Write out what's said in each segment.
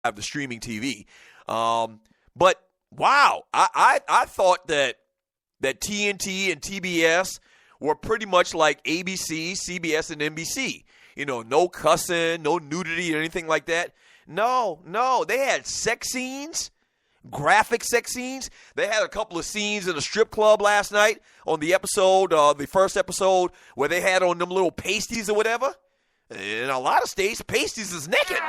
have the streaming TV. But wow, I thought that TNT and TBS were pretty much like ABC, CBS, and NBC. No cussing, no nudity or anything like that. No, they had sex scenes, graphic sex scenes. They had a couple of scenes in a strip club last night on the episode, the first episode, where they had on them little pasties or whatever. In a lot of states, pasties is naked.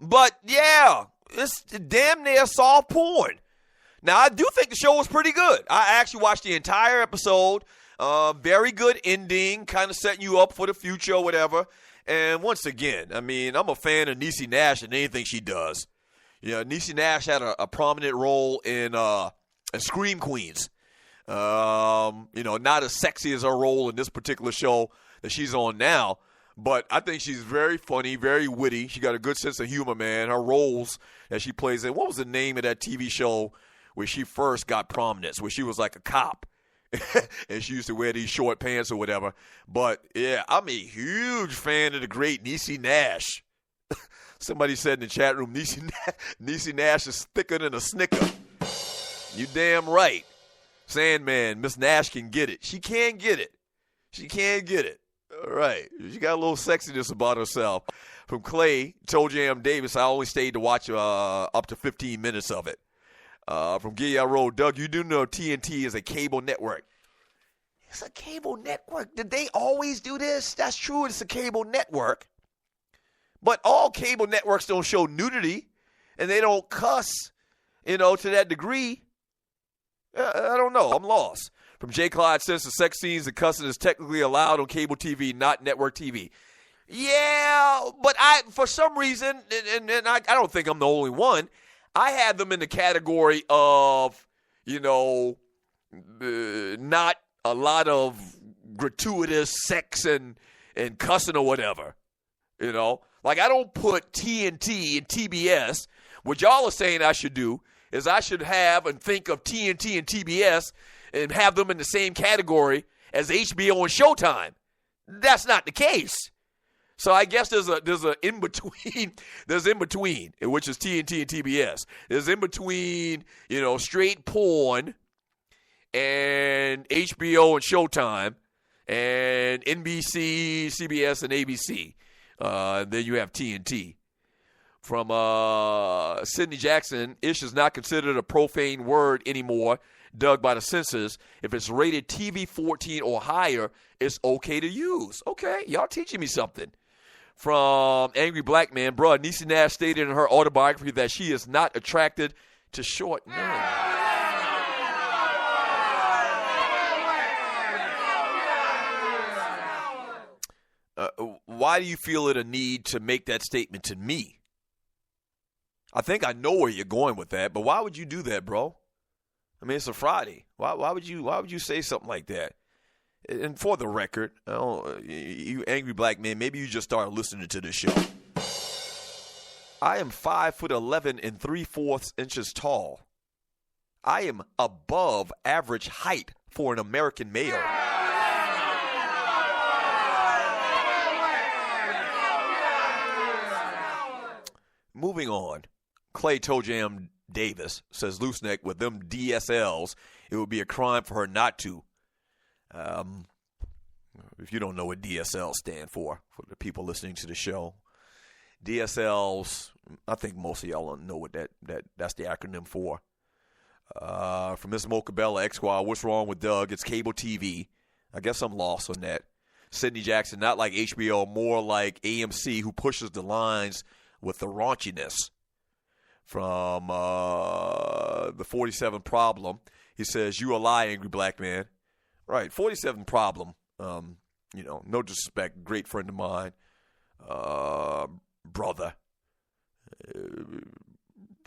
But yeah, it's damn near soft porn. Now, I do think the show was pretty good. I actually watched the entire episode. Very good ending, kind of setting you up for the future or whatever. And once again, I'm a fan of Niecy Nash and anything she does. Niecy Nash had a prominent role in Scream Queens. Not as sexy as her role in this particular show that she's on now. But I think she's very funny, very witty. She got a good sense of humor, man. Her roles that she plays in. What was the name of that TV show where she first got prominence, where she was like a cop? And she used to wear these short pants or whatever. But, yeah, I'm a huge fan of the great Niecy Nash. Somebody said in the chat room, Niecy Nash is thicker than a Snicker. You damn right. Sandman, Miss Nash can get it. She can get it. She can get it. All right. She got a little sexiness about herself. From Clay, Toe Jam Davis, I only stayed to watch up to 15 minutes of it. From Gilliard Road, Doug, you do know TNT is a cable network. It's a cable network. Did they always do this? That's true. It's a cable network. But all cable networks don't show nudity, and they don't cuss, to that degree. I don't know. I'm lost. From J. Clyde says the sex scenes and cussing is technically allowed on cable TV, not network TV. Yeah, but for some reason, and I don't think I'm the only one, I had them in the category of, not a lot of gratuitous sex and cussing or whatever. Like I don't put TNT and TBS. What y'all are saying I should do is I should have and think of TNT and TBS and have them in the same category as HBO and Showtime. That's not the case. So I guess there's a in between. There's in between, which is TNT and TBS. There's in between, straight porn and HBO and Showtime and NBC, CBS, and ABC. Then you have TNT. From Sidney Jackson, ish is not considered a profane word anymore, Doug, by the censors. If it's rated TV 14 or higher, it's okay to use. Okay, y'all teaching me something. From Angry Black Man, bruh, Niecy Nash stated in her autobiography that she is not attracted to short men. Why do you feel it a need to make that statement to me? I think I know where you're going with that, but why would you do that, bro? It's a Friday. Why would you say something like that? And for the record, you angry black man, maybe you just started listening to this show. I am 5'11" and 3/4 inches tall. I am above average height for an American male. Moving on, Clay Toe Jam Davis says, Looseneck, with them DSLs, it would be a crime for her not to. If you don't know what DSL stand for the people listening to the show, DSLs, I think most of y'all don't know what that's the acronym for. From Miss Mocabella, X-Squad, what's wrong with Doug? It's cable TV. I guess I'm lost on that. Sidney Jackson, not like HBO, more like AMC, who pushes the lines with the raunchiness. From the 47 Problem, he says, you a lie, angry black man. Right, 47 Problem, no disrespect, great friend of mine, brother.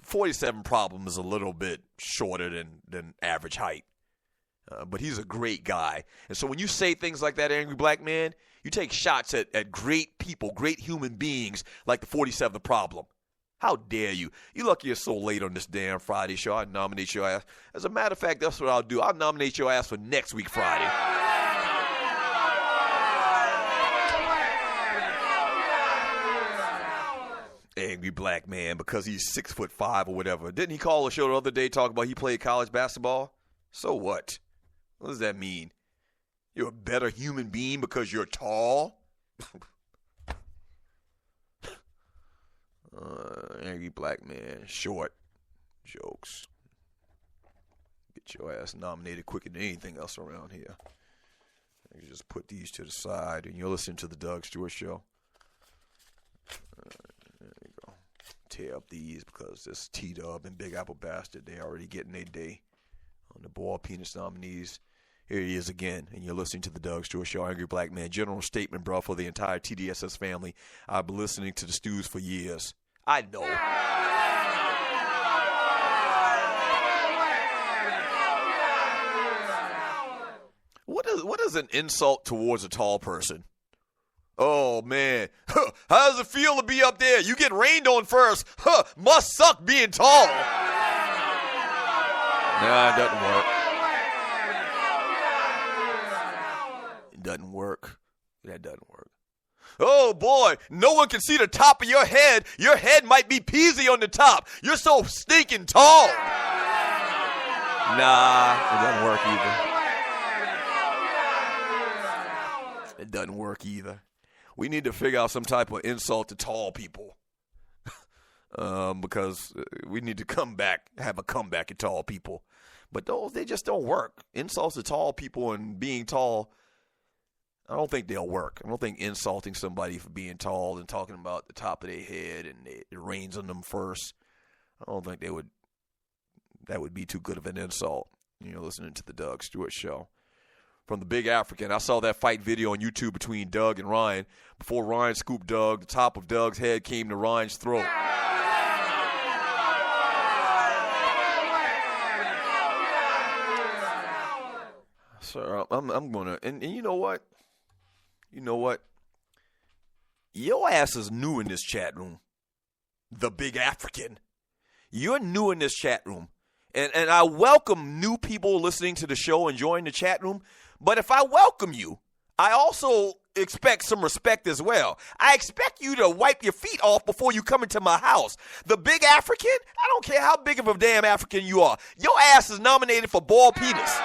47 Problem is a little bit shorter than average height, but he's a great guy. And so when you say things like that, angry black man, you take shots at great people, great human beings like the 47 Problem. How dare you? You lucky you're so late on this damn Friday show. I nominate your ass. As a matter of fact, that's what I'll do. I'll nominate your ass for next week Friday. black man because he's 6'5" or whatever. Didn't he call a show the other day talking about he played college basketball? So what? What does that mean? You're a better human being because you're tall? Angry black man, short jokes. Get your ass nominated quicker than anything else around here. You just put these to the side, and you're listening to the Doug Stewart Show. There you go. Tear up these because this T-Dub and Big Apple Bastard, they already getting their day on the Ball Penis nominees. Here he is again, and you're listening to the Doug Stewart Show. Angry Black Man. General statement, bro, for the entire TDSS family. I've been listening to the Stews for years. I know. What is an insult towards a tall person? Oh, man. How does it feel to be up there? You get rained on first. Must suck being tall. Nah, it doesn't work. It doesn't work. That doesn't work. Oh, boy. No one can see the top of your head. Your head might be peasy on the top. You're so stinking tall. Nah, it doesn't work either. It doesn't work either. We need to figure out some type of insult to tall people. Because we need to have a comeback at tall people. But those, they just don't work. Insults to tall people and being tall, I don't think they'll work. I don't think insulting somebody for being tall and talking about the top of their head and it rains on them first, I don't think that would be too good of an insult. You're listening to the Doug Stewart Show. From the Big African, I saw that fight video on YouTube between Doug and Ryan. Before Ryan scooped Doug, the top of Doug's head came to Ryan's throat. Sir, I'm going to, and you know what? You know what? Your ass is new in this chat room. The Big African. You're new in this chat room. And I welcome new people listening to the show and joining the chat room. But if I welcome you, I also expect some respect as well. I expect you to wipe your feet off before you come into my house. The Big African? I don't care how big of a damn African you are. Your ass is nominated for Ball Penis.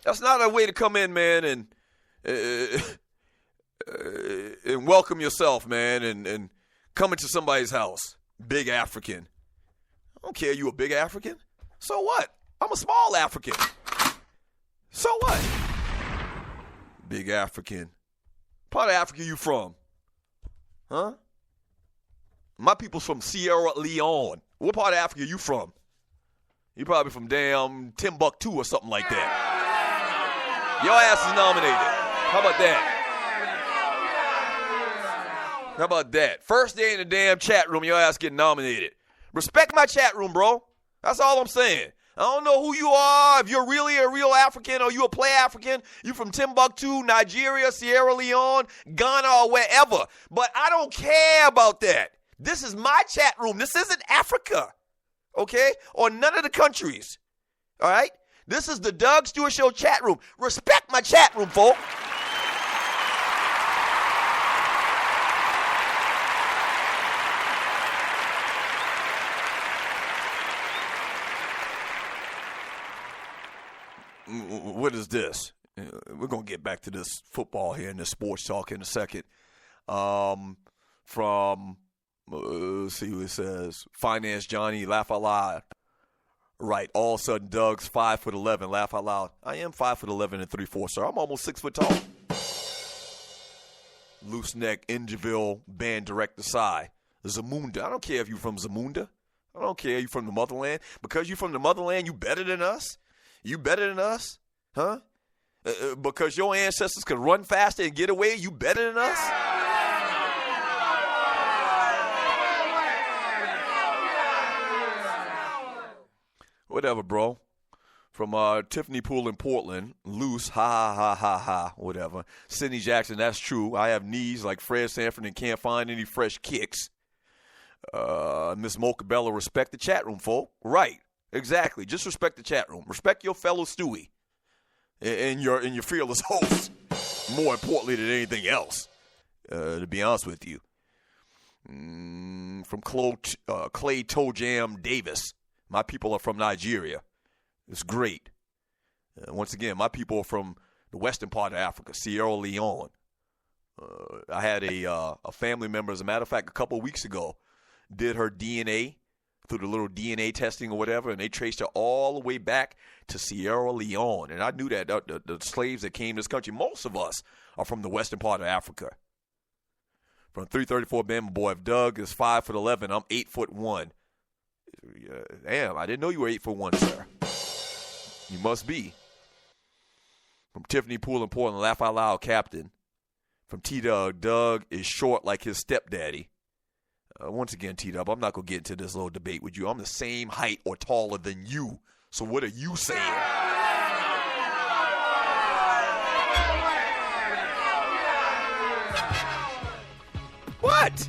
That's not a way to come in, man, and welcome yourself, man, and come into somebody's house. Big African. I don't care you a big African. So what? I'm a small African. So what? Big African. Part of Africa you from? Huh? My people's from Sierra Leone. What part of Africa you from? You probably from damn Timbuktu or something like that. Your ass is nominated. How about that? How about that? First day in the damn chat room, your ass getting nominated. Respect my chat room, bro. That's all I'm saying. I don't know who you are, if you're really a real African or you a play African, you from Timbuktu, Nigeria, Sierra Leone, Ghana, or wherever. But I don't care about that. This is my chat room. This isn't Africa, okay? Or none of the countries, all right? This is the Doug Stewart Show chat room. Respect my chat room, folks. What is this? We're going to get back to this football here and this sports talk in a second. Let's see who it says. Finance Johnny, laugh out loud. Right, all of a sudden Doug's 5'11", laugh out loud. I am 5'11" and 3/4, sir. I'm almost 6 foot tall. Loose neck, Ingeville band director side. Zamunda. I don't care if you're from Zamunda. I don't care if you're from the motherland. Because you're from the motherland, you better than us? You better than us? Huh? Because your ancestors could run faster and get away, you better than us? Whatever, bro. From Tiffany Pool in Portland, loose, ha, whatever. Sidney Jackson, that's true. I have knees like Fred Sanford and can't find any fresh kicks. Miss Mocha Bella, respect the chat room, folk. Right, exactly. Just respect the chat room. Respect your fellow Stewie and your fearless host. more importantly than anything else, to be honest with you. From Clay Toe Jam Davis. My people are from Nigeria. It's great. Once again, my people are from the western part of Africa, Sierra Leone. I had a family member, as a matter of fact, a couple of weeks ago, did her DNA through the little DNA testing or whatever, and they traced her all the way back to Sierra Leone. And I knew that the slaves that came to this country, most of us are from the western part of Africa. From 334 Bama Boy, if Doug is 5'11", I'm 8'1". Damn, I didn't know you were 8'1", sir. You must be. From Tiffany Poole and Portland, Laugh Out Loud Captain. From T-Dub, Doug is short like his stepdaddy. Once again, T-Dub, I'm not going to get into this little debate with you. I'm the same height or taller than you. So what are you saying? What?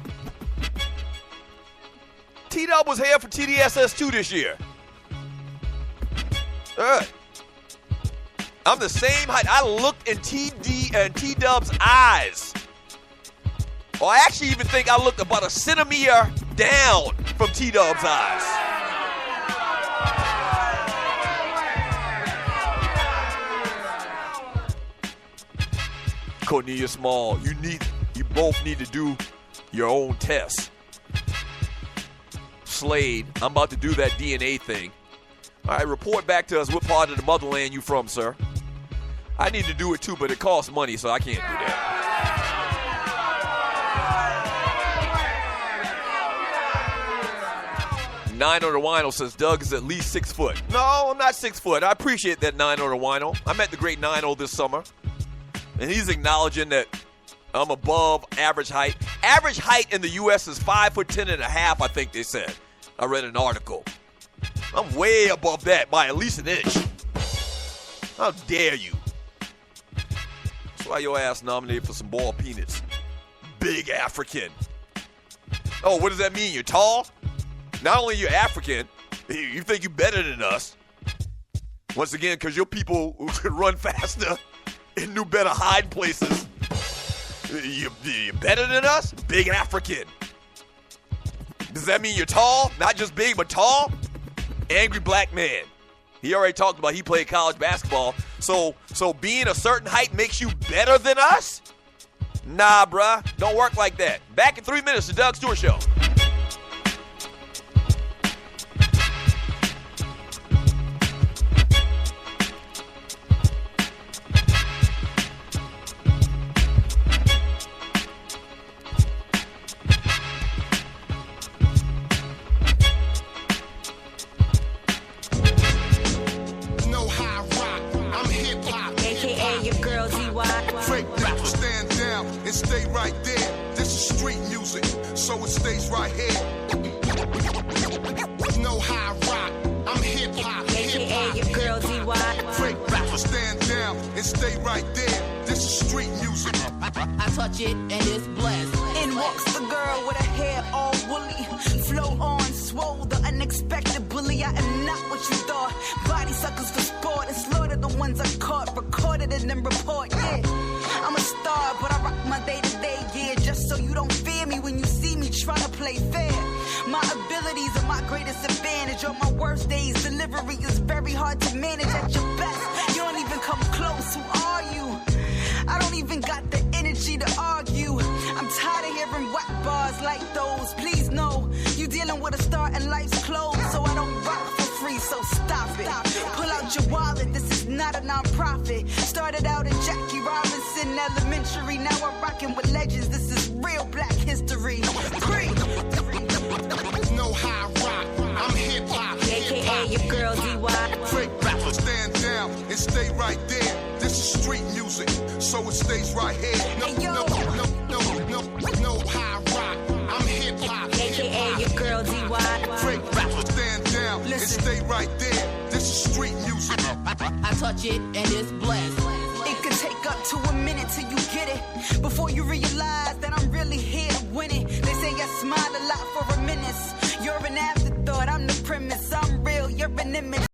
T-Dub was here for TDSS2 this year. I'm the same height. I looked in T-Dub's eyes. Or I actually even think I looked about a centimeter down from T-Dub's eyes. Cornelia Small, you both need to do your own tests. Slade, I'm about to do that DNA thing. All right, report back to us what part of the motherland you from, sir. I need to do it too, but it costs money, so I can't do that. Nine on the Wino says Doug is at least 6 foot. No, I'm not 6 foot. I appreciate that Nine on the Wino. I met the great Nino this summer, and he's acknowledging that I'm above average height. Average height in the U.S. is 5'10" and a half, I think they said. I read an article. I'm way above that by at least an inch. How dare you? That's why your ass nominated for some ball peanuts. Big African. Oh, what does that mean? You're tall? Not only you're African, you think you're better than us. Once again, because your people could run faster and knew better hiding places. You're better than us? Big African. Does that mean you're tall? Not just big, but tall? Angry black man. He already talked about he played college basketball. So being a certain height makes you better than us? Nah, bruh. Don't work like that. Back in 3 minutes, the Doug Stewart Show. Stay right there. This is street music, so it stays right here. No high rock, I'm hip hop. AKA your girl DY. Fake rappers stand down and stay right there. This is street music. I touch it and it's blessed. In walks the girl with her hair all woolly, flow on, swole, the unexpected bully. I am not what you thought. Body suckers for sport and slaughter the ones I caught, recorded and then report. Yeah. I'm a star, but I rock my day-to-day gear. Just so you don't fear me when you see me try to play fair. My abilities are my greatest advantage. On my worst days, delivery is very hard to manage. At your best, you don't even come close. Who are you? I don't even got the energy to argue. I'm tired of hearing whack bars like those. Please know, you dealing with a star and life's closed. So I don't rock for free, so stop it. Pull out your wallet, this is not a non-profit. Started out in Jackie Robinson Elementary. Now I'm rocking with legends, this is real black history. No high rock, I'm hip hop. AKA your girl DY. Fake rappers stand down and stay right there. This is street music, so it stays right here. No high rock, I'm hip hop. AKA your girl DY. Fake rappers stand down and stay right there. This is street music. I touch it and it's blessed. It could take up to a minute till you get it, before you realize that I'm really here to win it. They say I smile a lot for a minute. You're an afterthought, I'm the premise. I'm real, you're an image.